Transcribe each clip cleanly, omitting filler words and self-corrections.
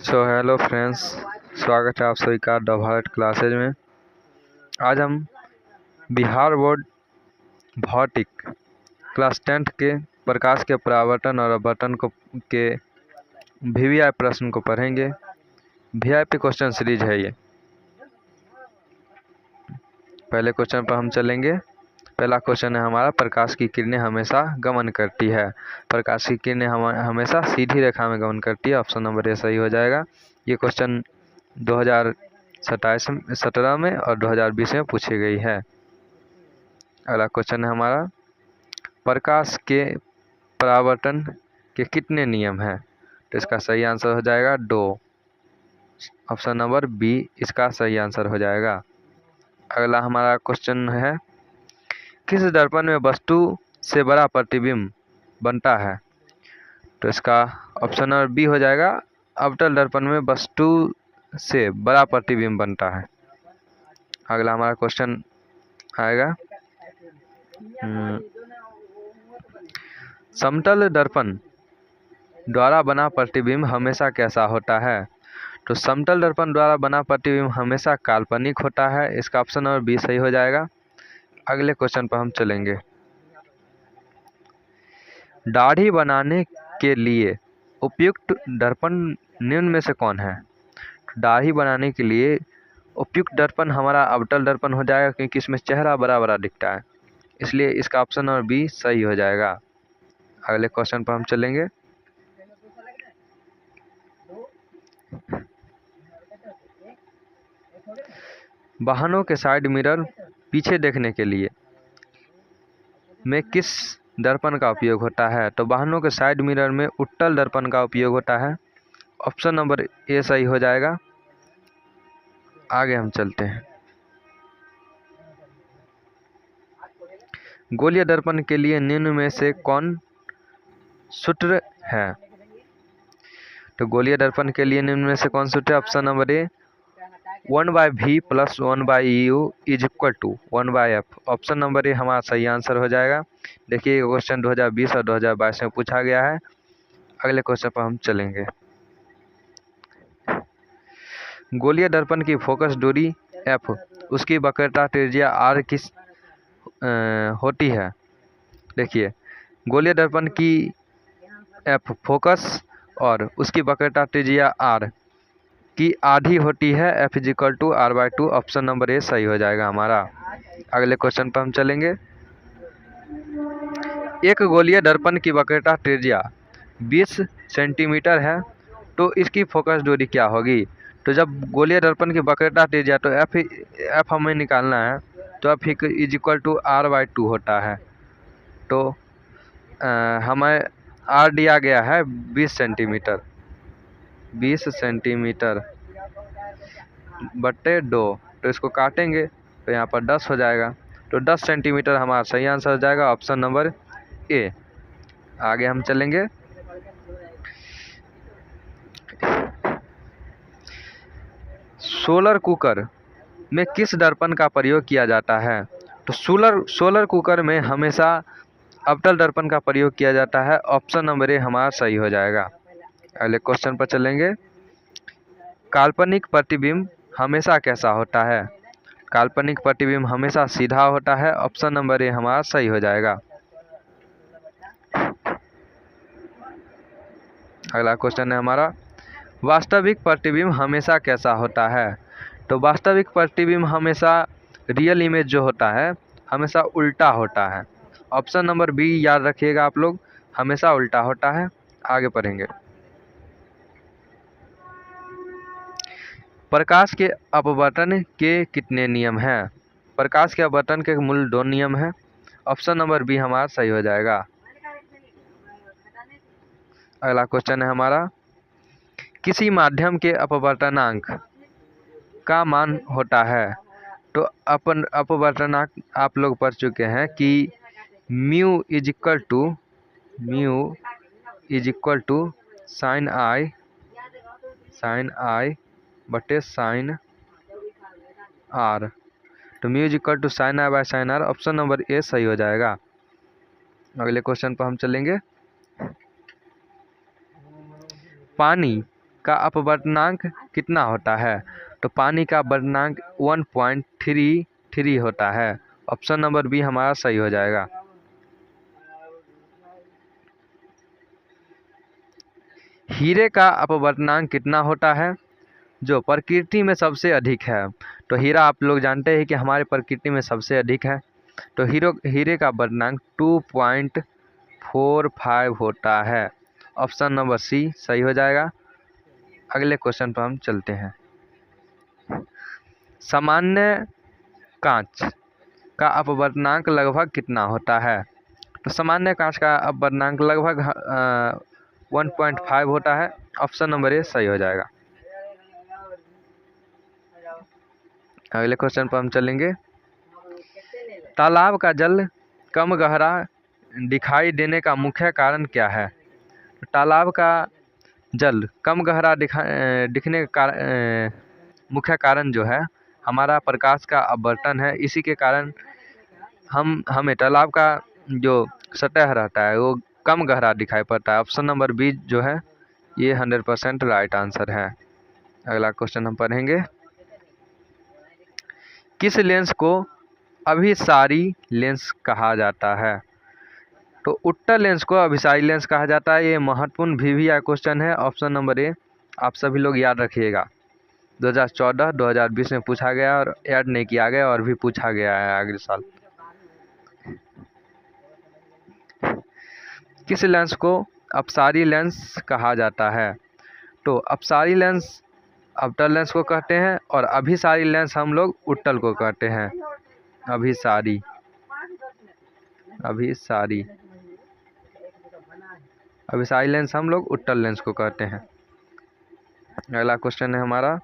So hello friends, स्वागत है आप सभी का द भारत क्लासेज में। आज हम बिहार बोर्ड भौतिक क्लास 10th के प्रकाश के परावर्तन और अपवर्तन को के वीवीआई प्रश्न को पढ़ेंगे। वीआईपी क्वेश्चन सीरीज है ये। पहले क्वेश्चन पर हम चलेंगे। पहला क्वेश्चन है हमारा, प्रकाश की किरणें हमेशा गमन करती है। प्रकाश की किरणें हमेशा सीधी रेखा में गमन करती है। ऑप्शन नंबर ए सही हो जाएगा। ये क्वेश्चन 2017 में और 2020 में पूछी गई है। अगला क्वेश्चन है हमारा, प्रकाश के परावर्तन के कितने नियम हैं? तो इसका सही आंसर हो जाएगा 2। ऑप्शन नंबर बी इसका सही आंसर हो जाएगा। अगला हमारा क्वेश्चन है, किस दर्पण में वस्तु से बड़ा प्रतिबिंब बनता है? तो इसका ऑप्शन नंबर बी हो जाएगा। अवतल दर्पण में वस्तु से बड़ा प्रतिबिंब बनता है। अगला हमारा क्वेश्चन आएगा, समतल दर्पण द्वारा बना प्रतिबिंब हमेशा कैसा होता है? तो समतल दर्पण द्वारा बना प्रतिबिंब हमेशा काल्पनिक होता है। इसका ऑप्शन नंबर बी सही हो जाएगा। अगले क्वेश्चन पर हम चलेंगे। दाढ़ी बनाने के लिए उपयुक्त दर्पण निम्न में से कौन है? दाढ़ी बनाने के लिए उपयुक्त दर्पण हमारा अवतल दर्पण हो जाएगा, क्योंकि इसमें चेहरा बड़ा बड़ा दिखता है, इसलिए इसका ऑप्शन नंबर बी सही हो जाएगा। अगले क्वेश्चन पर हम चलेंगे। वाहनों के साइड मिरर पीछे देखने के लिए में किस दर्पण का उपयोग होता है? तो वाहनों के साइड मिरर में उत्तल दर्पण का उपयोग होता है। ऑप्शन नंबर ए सही हो जाएगा। आगे हम चलते हैं। गोलीय दर्पण के लिए निम्न में से कौन सूत्र है? तो गोलीय दर्पण के लिए निम्न में से कौन सूत्र है? Option number A 1/v + 1/u = 1/f। Option number A हमारा सही आंसर हो जाएगा। देखिए, ये क्वेश्चन 2020 और 2022 में पूछा गया है। अगले क्वेश्चन पर हम चलेंगे। गोलीय दर्पण की फोकस दूरी f, उसकी वक्रता त्रिज्या r किस होती है? देखिए, गोलीय दर्पण की f फोकस और उसकी वक्रता त्रिज्या r की आधी होती है। f = r/2। Option number A सही हो जाएगा हमारा। अगले क्वेश्चन पर हम चलेंगे। एक गोलीय दर्पण की वक्रता त्रिज्या 20 सेंटीमीटर है, तो इसकी फोकस दूरी क्या होगी? तो जब गोलीय दर्पण की वक्रता त्रिज्या, तो f हमें निकालना है, तो f = r/2 होता है। तो हमें r दिया गया है 20 सेंटीमीटर, 20 सेंटीमीटर बटे 2, तो इसको काटेंगे तो यहाँ पर 10 हो जाएगा। तो 10 सेंटीमीटर हमारा सही आंसर हो जाएगा। Option number A. आगे हम चलेंगे। सोलर कुकर में किस दर्पण का प्रयोग किया जाता है? तो सोलर कुकर में हमेशा अवतल दर्पण का प्रयोग किया जाता है। ऑप्शन नंबर ए हमारा सही हो जाएगा। अगले क्वेश्चन पर चलेंगे। काल्पनिक प्रतिबिंब हमेशा कैसा होता है? काल्पनिक प्रतिबिंब हमेशा सीधा होता है। ऑप्शन नंबर ए हमारा सही हो जाएगा। अगला क्वेश्चन है हमारा, वास्तविक प्रतिबिंब हमेशा कैसा होता है? तो वास्तविक प्रतिबिंब हमेशा रियल इमेज जो होता है हमेशा उल्टा होता है। ऑप्शन नंबर बी याद रखिएगा आप लोग, हमेशा उल्टा होता है। आगे पढ़ेंगे। प्रकाश के अपवर्तन के कितने नियम हैं? प्रकाश के अपवर्तन के मूल 2 नियम हैं। ऑप्शन नंबर बी हमारा सही हो जाएगा। अगला क्वेश्चन है हमारा, किसी माध्यम के अपवर्तनांक का मान होता है? तो अपवर्तनांक आप लोग पढ़ चुके हैं कि म्यू = sin i बटे sin r। तो mu = sin i/sin r। Option number A सही हो जाएगा। अगले क्वेश्चन पर हम चलेंगे। पानी का अपवर्तनांक कितना होता है? तो पानी का अपवर्तनांक 1.33 होता है। ऑप्शन नंबर बी हमारा सही हो जाएगा। हीरे का अपवर्तनांक कितना होता है जो प्रकृति में सबसे अधिक है? तो हीरा आप लोग जानते हैं कि हमारे प्रकृति में सबसे अधिक है। तो हीरे का अपवर्तनांक 2.45 होता है। ऑप्शन नंबर सी सही हो जाएगा। अगले क्वेश्चन पर हम चलते हैं। सामान्य कांच का अपवर्तनांक लगभग कितना होता है? तो सामान्य कांच का अपवर्तनांक लगभग 1.5 होता है। ऑप्शन नंबर ए सही हो जाएगा। अगले क्वेश्चन पर हम चलेंगे। तालाब का जल कम गहरा दिखाई देने का मुख्य कारण क्या है? तालाब का जल कम गहरा दिखने का मुख्य कारण जो है हमारा प्रकाश का अपवर्तन है। इसी के कारण हमें तालाब का जो सतह रहता है वो कम गहरा दिखाई पड़ता है। ऑप्शन नंबर बी जो है ये 100% राइट आंसर है। अगला क्वेश्चन हम पढ़ेंगे। किस लेंस को अभिसारी लेंस कहा जाता है? तो उत्तल लेंस को अभिसारी लेंस कहा जाता है। ये महत्वपूर्ण VVI क्वेश्चन है। ऑप्शन नंबर ए आप सभी लोग याद रखिएगा। 2014, 2020 में पूछा गया और ऐड नहीं किया गया और भी पूछा गया है अगले साल। किस लेंस को अपसारी लेंस कहा जाता है? तो अपसारी लेंस अवतल लेंस को कहते हैं और अभिसारी लेंस हम लोग उत्तल को कहते हैं। अभिसारी लेंस हम लोग उत्तल लेंस को कहते हैं। अगला क्वेश्चन है हमारा।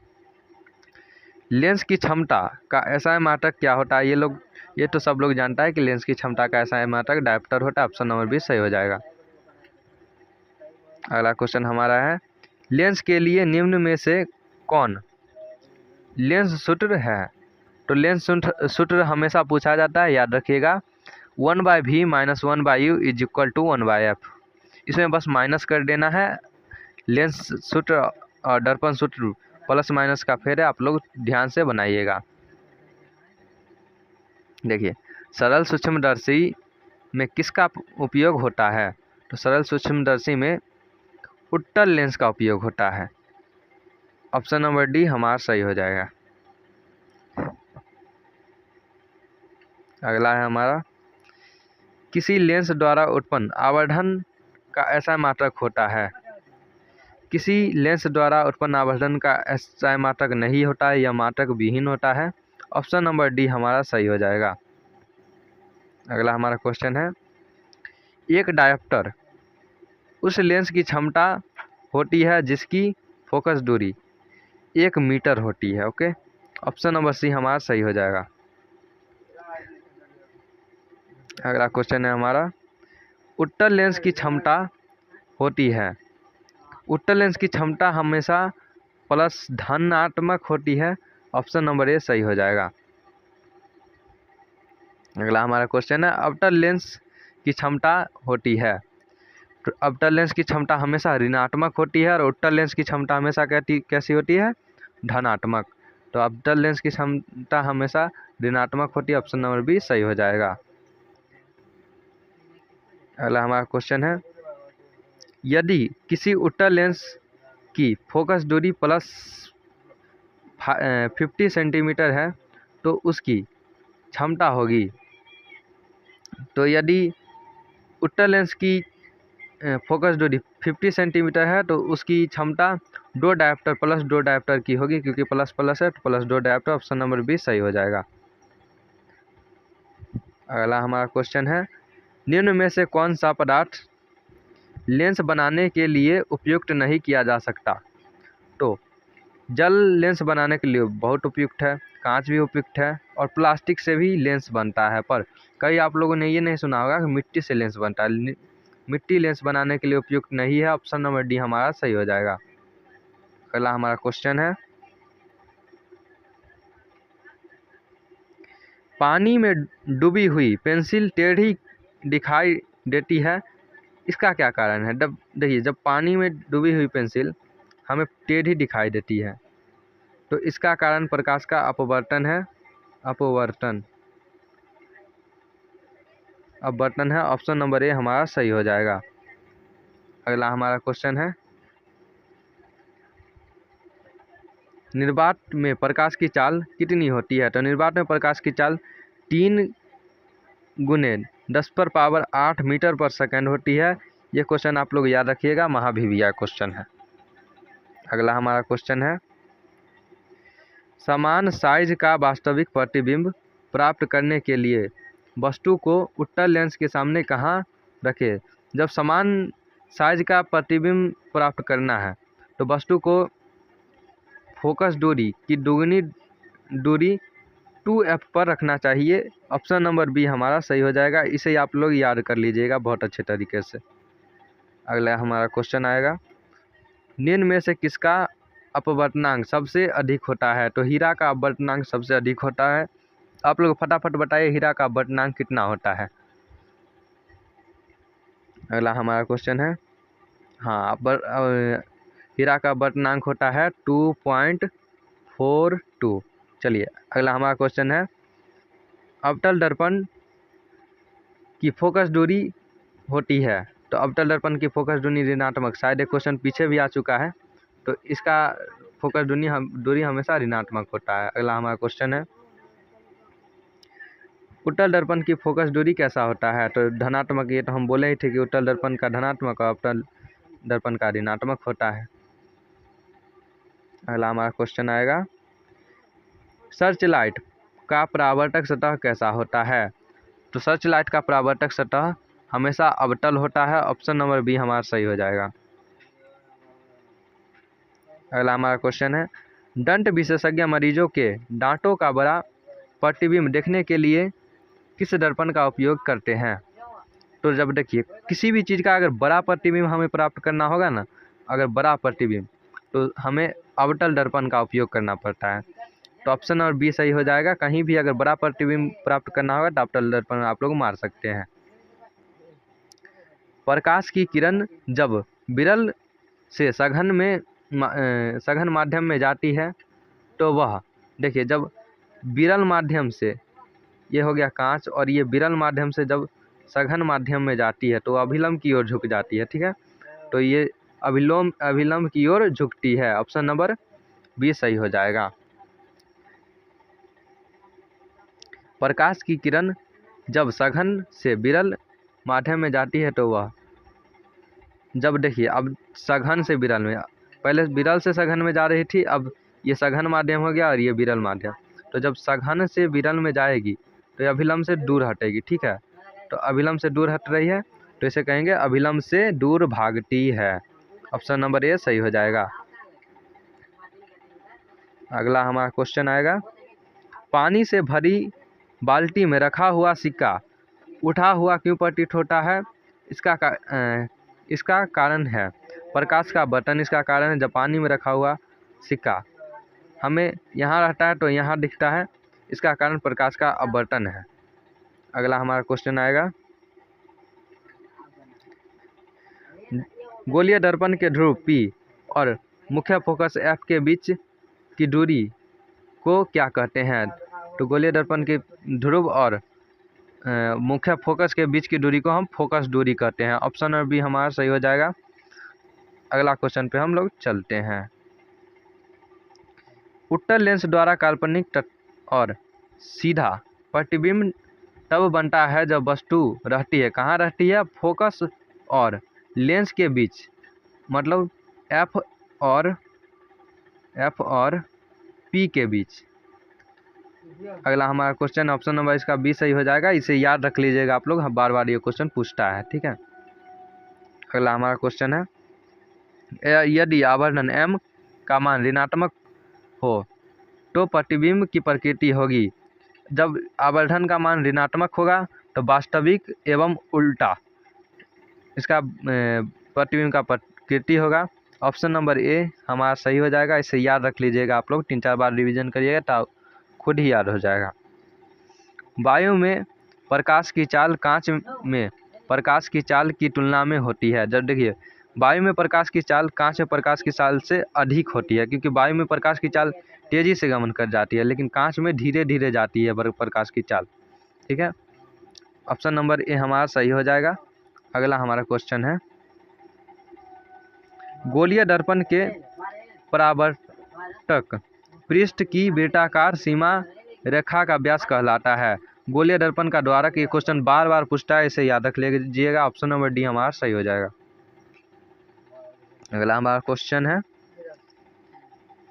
लेंस की क्षमता का SI मात्रक क्या होता है? ये तो सब लोग जानता है कि लेंस की क्षमता का SI मात्रक डायप्टर होता है। ऑप्शन नंबर बी सही हो जाएगा। अगला क्वेश्चन हमारा है। लेंस के लिए निम्न में से कौन लेंस सूत्र है? तो लेंस सूत्र हमेशा पूछा जाता है, याद रखिएगा। 1/v - 1/u = 1/f। इसमें बस माइनस कर देना है। लेंस सूत्र और दर्पण सूत्र प्लस माइनस का फेर है, आप लोग ध्यान से बनाइएगा। देखिए, सरल सूक्ष्मदर्शी में किसका उपयोग होता है? तो सरल सूक्ष्मदर्शी में उत्तल लेंस का उपयोग होता है। ऑप्शन नंबर डी हमारा सही हो जाएगा। अगला है हमारा। किसी लेंस द्वारा उत्पन्न आवर्धन का ऐसा मात्रक होता है? किसी लेंस द्वारा उत्पन्न आवर्धन का ऐसा मात्रक नहीं होता है, यह मात्रक विहीन होता है। ऑप्शन नंबर डी हमारा सही हो जाएगा। अगला हमारा क्वेश्चन है। एक डायोप्टर उस लेंस की क्षमता होती है जिसकी फोकस दूरी 1 मीटर होती है। ओके, ऑप्शन नंबर सी हमारा सही हो जाएगा। अगला क्वेश्चन है हमारा। उत्तल लेंस की क्षमता होती है। उत्तल लेंस की क्षमता हमेशा प्लस धनात्मक होती है। ऑप्शन नंबर ए सही हो जाएगा। अगला हमारा क्वेश्चन है। अवतल लेंस की क्षमता होती है। तो अवतल लेंस की क्षमता हमेशा ऋणात्मक होती है और उत्तल लेंस की क्षमता हमेशा कैसी होती है? धनात्मक। तो अवतल लेंस की क्षमता हमेशा ऋणात्मक होती है। ऑप्शन नंबर बी सही हो जाएगा। अगला हमारा क्वेश्चन है। यदि किसी उत्तल लेंस की फोकस दूरी प्लस 50 सेंटीमीटर है तो उसकी क्षमता होगी। तो यदि उत्तल लेंस की फोकस दूरी 50 सेंटीमीटर है तो उसकी क्षमता 2 डायोप्टर प्लस 2 डायोप्टर की होगी, क्योंकि प्लस प्लस है तो plus 2 dioptre. Option number B सही हो जाएगा। अगला हमारा क्वेश्चन है। निम्न में से कौन सा पदार्थ लेंस बनाने के लिए उपयुक्त नहीं किया जा सकता? तो जल लेंस बनाने के लिए बहुत उपयुक्त है, कांच भी उपयुक्त है और प्लास्टिक से भी लेंस बनता है। पर कई आप लोगों ने ये नहीं सुना होगा कि मिट्टी से लेंस बनता है। मिट्टी लेंस बनाने के लिए उपयुक्त नहीं है। ऑप्शन नंबर डी हमारा सही हो जाएगा। अगला हमारा क्वेश्चन है। पानी में डूबी हुई पेंसिल टेढ़ी दिखाई देती है, इसका क्या कारण है? देखिए, जब पानी में डूबी हुई पेंसिल हमें टेढ़ी दिखाई देती है। तो इसका कारण प्रकाश का अपवर्तन है, अपवर्तन अपवर्तन है। ऑप्शन नंबर ए हमारा सही हो जाएगा। अगला हमारा क्वेश्चन है, निर्वात में प्रकाश की चाल कितनी होती है? तो निर्वात में प्रकाश की चाल 3 गुने 10⁻8 मीटर पर सेकंड होती है। ये क्वेश्चन आप लोग याद रखिएगा, महाभिविया क्वेश्चन है। अगला हमारा क्वेश्चन है, समान साइज का वास्तविक प्रतिबिंब प्राप्त करने के लिए वस्तु को उत्तल लेंस के सामने कहाँ रखें? जब समान साइज का प्रतिबिंब प्राप्त करना है तो वस्तु को फोकस दूरी की दुगनी दूरी 2f पर रखना चाहिए। ऑप्शन नंबर बी हमारा सही हो जाएगा। इसे आप लोग याद कर लीजिएगा बहुत अच्छे तरीके से। अगला हमारा क्वेश्चन आएगा, निम्न में से किसका अपवर्तनांक सबसे अधिक होता है? तो हीरा का अपवर्तनांक सबसे अधिक होता है। आप लोग फटाफट बताइए हीरा का अपवर्तनांक कितना होता है। अगला हमारा क्वेश्चन है, हाँ, हीरा का अपवर्तनांक होता है 2.42। चलिए अगला हमारा क्वेश्चन है, अवतल दर्पण की फोकस दूरी होती है। तो अवतल दर्पण की फोकस दूरी ऋणात्मक, शायद एक क्वेश्चन पीछे भी आ चुका है। तो इसका फोकस दूरी हमेशा ऋणात्मक होता है। अगला हमारा क्वेश्चन है, उत्तल दर्पण की फोकस दूरी कैसा होता है? तो धनात्मक। ये तो हम बोले ही थे कि उत्तल दर्पण का धनात्मक और अवतल दर्पण का ऋणात्मक होता है। अगला हमारा क्वेश्चन आएगा, सर्च लाइट का परावर्तक सतह कैसा होता है? तो सर्च लाइट का परावर्तक सतह हमेशा अवतल होता है। ऑप्शन नंबर बी हमारा सही हो जाएगा। अगला हमारा क्वेश्चन है, दंत विशेषज्ञ मरीजों के दांतों का बड़ा प्रतिबिंब देखने के लिए किस दर्पण का उपयोग करते हैं? तो जब देखिए किसी भी चीज़ का अगर बड़ा प्रतिबिंब हमें प्राप्त करना होगा ना, अगर बड़ा प्रतिबिंब, तो हमें अवतल दर्पण का उपयोग करना पड़ता है। तो ऑप्शन नंबर बी सही हो जाएगा। कहीं भी अगर बड़ा प्रतिबिंब प्राप्त करना होगा तो अवतल दर्पण आप लोग मार सकते हैं। प्रकाश की किरण जब विरल से सघन माध्यम में जाती है तो वह, देखिए जब विरल माध्यम से, ये हो गया कांच, और ये विरल माध्यम से जब सघन माध्यम में जाती है तो अभिलंब की ओर झुक जाती है। ठीक है, तो ये अभिलंब की ओर झुकती है। ऑप्शन नंबर बी सही हो जाएगा। प्रकाश की किरण जब सघन से विरल माध्यम में जाती है तो वह, जब देखिए अब सघन से विरल में, पहले विरल से सघन में जा रही थी, अब ये सघन माध्यम हो गया और ये विरल माध्यम। तो जब सघन से विरल में जाएगी तो ये अभिलंब से दूर हटेगी। ठीक है, तो अभिलंब से दूर हट रही है तो इसे कहेंगे अभिलंब से दूर भागती है। ऑप्शन नंबर ए सही हो जाएगा। अगला हमारा क्वेश्चन आएगा, पानी से भरी बाल्टी में रखा हुआ सिक्का उठा हुआ क्यों प्रतीत होता है? इसका कारण है प्रकाश का बटन। इसका कारण है जब पानी में रखा हुआ सिक्का हमें यहाँ रहता है तो यहाँ दिखता है। इसका कारण प्रकाश का अपवर्तन है। अगला हमारा क्वेश्चन आएगा, गोलीय दर्पण के ध्रुव P और मुख्य फोकस F के बीच की दूरी को क्या कहते हैं? तो गोलीय दर्पण के ध्रुव और मुख्य फोकस के बीच की दूरी को हम फोकस दूरी कहते हैं। ऑप्शन नंबर बी हमारा सही हो जाएगा। अगला क्वेश्चन पे हम लोग चलते हैं, उत्तल लेंस द्वारा काल्पनिक तटस्थ और सीधा प्रतिबिंब तब बनता है जब वस्तु रहती है, कहाँ रहती है? फोकस और लेंस के बीच, मतलब एफ और पी के बीच। अगला हमारा क्वेश्चन ऑप्शन नंबर इसका बी सही हो जाएगा। इसे याद रख लीजिएगा आप लोग, बार बार ये क्वेश्चन पूछता है। ठीक है, अगला हमारा क्वेश्चन है, यदि आवर्धन m का मान ऋणात्मक हो तो प्रतिबिंब की प्रकृति होगी। जब आवर्धन का मान ऋणात्मक होगा तो वास्तविक एवं उल्टा इसका प्रतिबिंब का प्रकृति होगा। ऑप्शन नंबर ए हमारा सही हो जाएगा। इसे याद रख लीजिएगा आप लोग, 3-4 बार रिवीजन करिएगा तो खुद ही याद हो जाएगा। वायु में प्रकाश की चाल कांच में प्रकाश की चाल की तुलना में होती है। जब देखिए वायु में प्रकाश की चाल कांच में प्रकाश की चाल से अधिक होती है, क्योंकि वायु में प्रकाश की चाल तेजी से गमन कर जाती है, लेकिन कांच में धीरे धीरे जाती है प्रकाश की चाल। ठीक है, ऑप्शन नंबर ए हमारा सही हो जाएगा। अगला हमारा क्वेश्चन है, गोलीय दर्पण के परावर्तक पृष्ठ की वृत्ताकार सीमा रेखा का व्यास कहलाता है। गोलीय दर्पण का द्वारक, ये क्वेश्चन बार बार पूछता है, इसे याद रख लीजिएगा। ऑप्शन नंबर डी हमारा सही हो जाएगा। अगला हमारा क्वेश्चन है,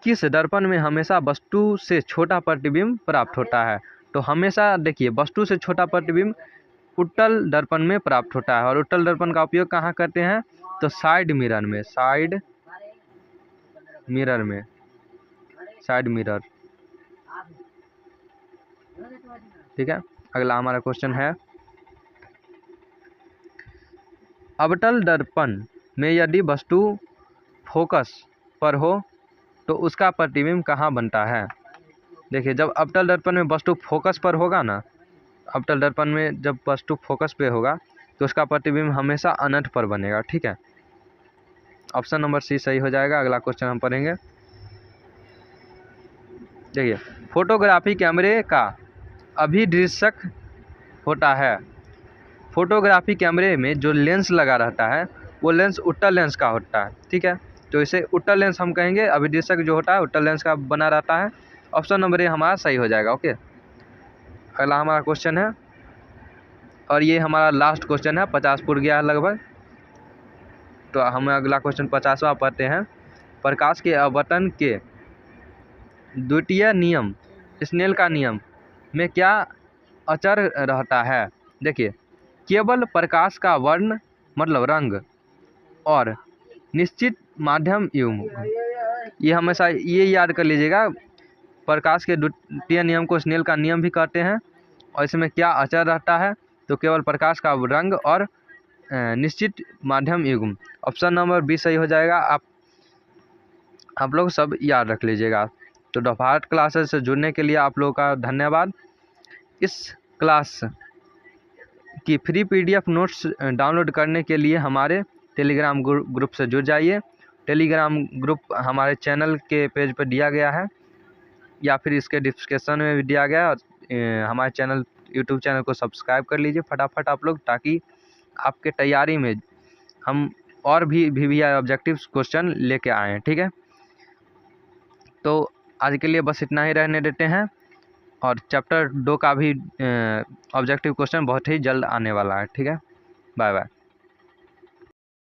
किस दर्पण में हमेशा वस्तु से छोटा प्रतिबिंब प्राप्त होता है? तो हमेशा देखिए, वस्तु से छोटा प्रतिबिंब उत्तल दर्पण में प्राप्त होता है, और उत्तल दर्पण का उपयोग कहाँ करते हैं? तो साइड मिरर में, साइड मिरर। ठीक है, अगला हमारा क्वेश्चन है, अवतल दर्पण में यदि वस्तु फोकस पर हो तो उसका प्रतिबिंब कहाँ बनता है? देखिए, जब अवतल दर्पण में वस्तु फोकस पर होगा ना, अवतल दर्पण में जब वस्तु फोकस पे होगा तो उसका प्रतिबिंब हमेशा अनंत पर बनेगा। ठीक है, ऑप्शन नंबर सी सही हो जाएगा। अगला क्वेश्चन हम पढ़ेंगे। देखिए, फोटोग्राफी कैमरे का अभिदृश्यक होता है। फोटोग्राफी कैमरे में जो लेंस लगा रहता है वो लेंस उत्तल लेंस का होता है। ठीक है, तो इसे उत्तल लेंस हम कहेंगे, अभिदृश्यक जो होता है उत्तल लेंस का बना रहता है। ऑप्शन नंबर ए हमारा सही हो जाएगा। ओके, अगला हमारा क्वेश्चन है, और ये हमारा लास्ट क्वेश्चन है, 50 पूर गया है लगभग। तो हम अगला क्वेश्चन 50वां पढ़ते हैं। प्रकाश के अपवर्तन के द्वितीय नियम, स्नेल का नियम में क्या अचर रहता है? देखिए, केवल प्रकाश का वर्ण मतलब रंग और निश्चित माध्यम युग्म, ये हमेशा ये याद कर लीजिएगा। प्रकाश के द्वितीय नियम को स्नेल का नियम भी कहते हैं, और इसमें क्या अचर रहता है? तो केवल प्रकाश का रंग और निश्चित माध्यम युग्म। ऑप्शन नंबर बी सही हो जाएगा। आप लोग सब याद रख लीजिएगा। तो द भारत क्लासेस से जुड़ने के लिए आप लोगों का धन्यवाद। इस क्लास की फ्री PDF नोट्स डाउनलोड करने के लिए हमारे टेलीग्राम ग्रुप से जुड़ जाइए। टेलीग्राम ग्रुप हमारे चैनल के पेज पर दिया गया है, या फिर इसके डिस्क्रिप्शन में भी दिया गया है। हमारे चैनल यूट्यूब चैनल को सब्सक्राइब कर लीजिए फटाफट आप लोग, ताकि आपके तैयारी में हम और भी VVI ऑब्जेक्टिव क्वेश्चन लेके आएँ। ठीक है, तो आज के लिए बस इतना ही रहने देते हैं, और चैप्टर 2 का भी ऑब्जेक्टिव क्वेश्चन बहुत ही जल्द आने वाला है। ठीक है, बाय बाय।